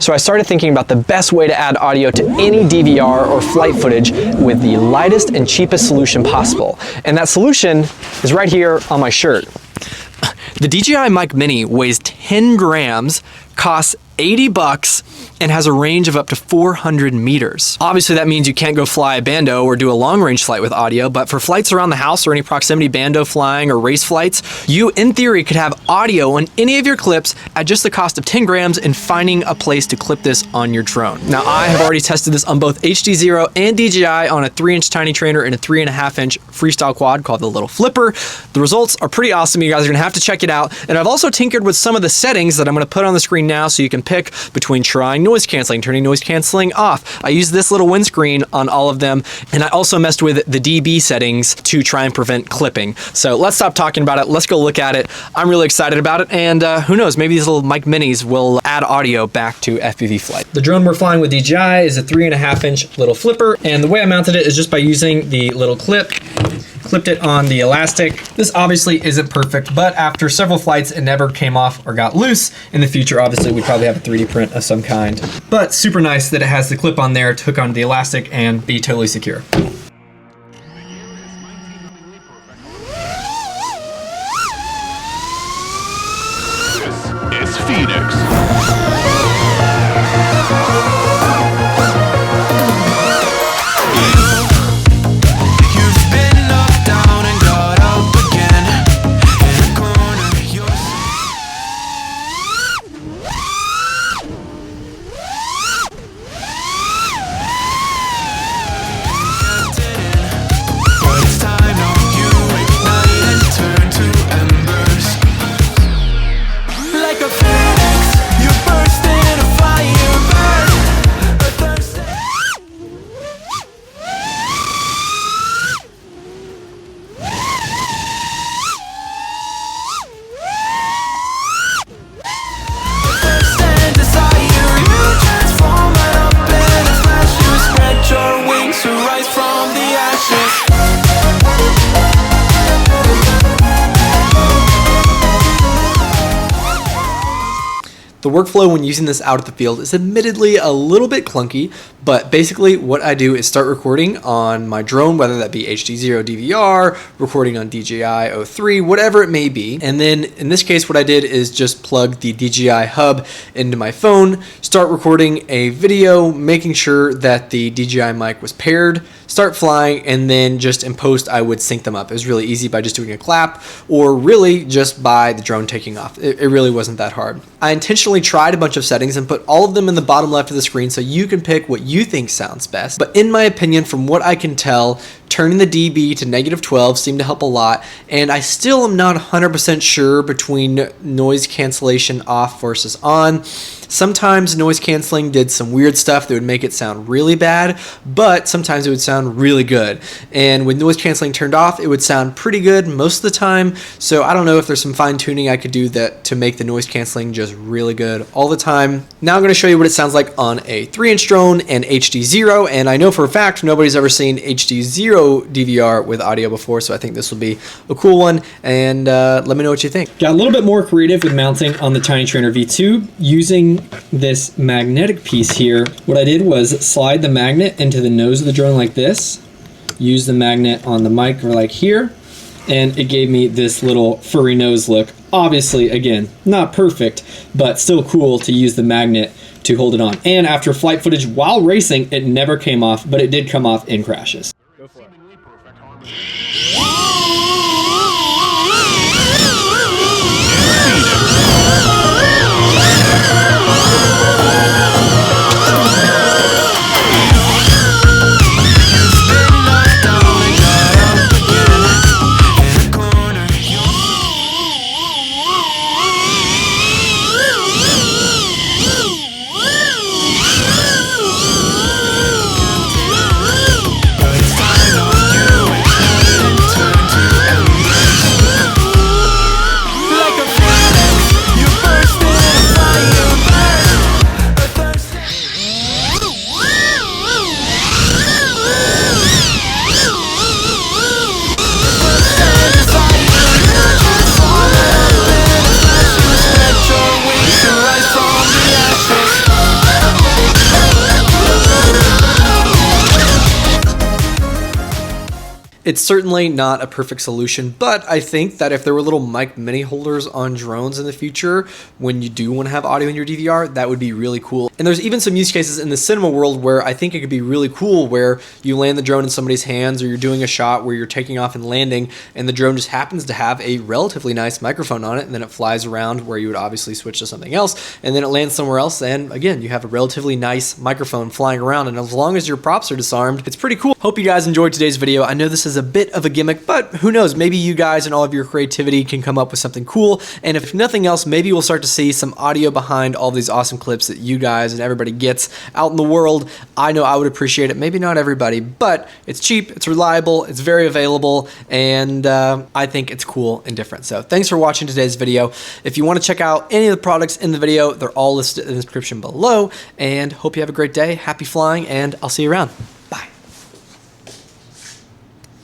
So I started thinking about the best way to add audio to any DVR or flight footage with the lightest and cheapest solution possible. And that solution is right here on my shirt. The DJI Mic Mini weighs 10 grams, costs $80, and has a range of up to 400 meters. Obviously that means you can't go fly a bando or do a long range flight with audio, but for flights around the house or any proximity bando flying or race flights, you in theory could have audio on any of your clips at just the cost of 10 grams and finding a place to clip this on your drone. Now I have already tested this on both HDZero and DJI on a 3-inch tiny trainer and a 3.5-inch freestyle quad called the Little Flipper. The results are pretty awesome. You guys are gonna have to check it out. And I've also tinkered with some of the settings that I'm gonna put on the screen now so you can pick between trying noise canceling, turning noise canceling off. I use this little windscreen on all of them, and I also messed with the dB settings to try and prevent clipping. So let's stop talking about it. Let's go look at it. I'm really excited about it, and who knows, maybe these little Mic Minis will add audio back to FPV flight. The drone we're flying with DJI is a 3.5-inch Little Flipper, and the way I mounted it is just by using the little clip. Clipped it on the elastic. This obviously isn't perfect, but after several flights, it never came off or got loose. In the future, obviously, we'd probably have a 3D print of some kind. But super nice that it has the clip on there to hook onto the elastic and be totally secure. This is Phoenix. The workflow when using this out at the field is admittedly a little bit clunky, but basically what I do is start recording on my drone, whether that be HDZero DVR, recording on DJI O3, whatever it may be. And then in this case, what I did is just plug the DJI hub into my phone, start recording a video, making sure that the DJI mic was paired, start flying, and then just in post, I would sync them up. It was really easy by just doing a clap or really just by the drone taking off. It really wasn't that hard. I intentionally tried a bunch of settings and put all of them in the bottom left of the screen so you can pick what you think sounds best. But in my opinion, from what I can tell, turning the dB to -12 seemed to help a lot, and I still am not 100% sure between noise cancellation off versus on. Sometimes noise canceling did some weird stuff that would make it sound really bad, but sometimes it would sound really good. And with noise canceling turned off, it would sound pretty good most of the time. So I don't know if there's some fine tuning I could do that to make the noise canceling just really good all the time. Now I'm going to show you what it sounds like on a 3-inch drone and HDZero, and I know for a fact nobody's ever seen HDZero DVR with audio before, so I think this will be a cool one, and let me know what you think. Got a little bit more creative with mounting on the Tiny Trainer V2 using this magnetic piece here. What I did was slide the magnet into the nose of the drone like this, use the magnet on the mic or like here, and it gave me this little furry nose look. Obviously, again, not perfect, but still cool to use the magnet to hold it on. And after flight footage while racing, it never came off, but it did come off in crashes. Go for it. It's certainly not a perfect solution, but I think that if there were little mic mini holders on drones in the future, when you do want to have audio in your DVR, that would be really cool. And there's even some use cases in the cinema world where I think it could be really cool, where you land the drone in somebody's hands, or you're doing a shot where you're taking off and landing, and the drone just happens to have a relatively nice microphone on it, and then it flies around where you would obviously switch to something else, and then it lands somewhere else, and again, you have a relatively nice microphone flying around, and as long as your props are disarmed, it's pretty cool. Hope you guys enjoyed today's video. I know this is a bit of a gimmick, but who knows, maybe you guys and all of your creativity can come up with something cool, and if nothing else, maybe we'll start to see some audio behind all these awesome clips that you guys and everybody gets out in the world. I know I would appreciate it, maybe not everybody, but it's cheap, it's reliable, it's very available, and I think it's cool and different. So thanks for watching today's video. If you want to check out any of the products in the video, they're all listed in the description below, and hope you have a great day, happy flying, and I'll see you around.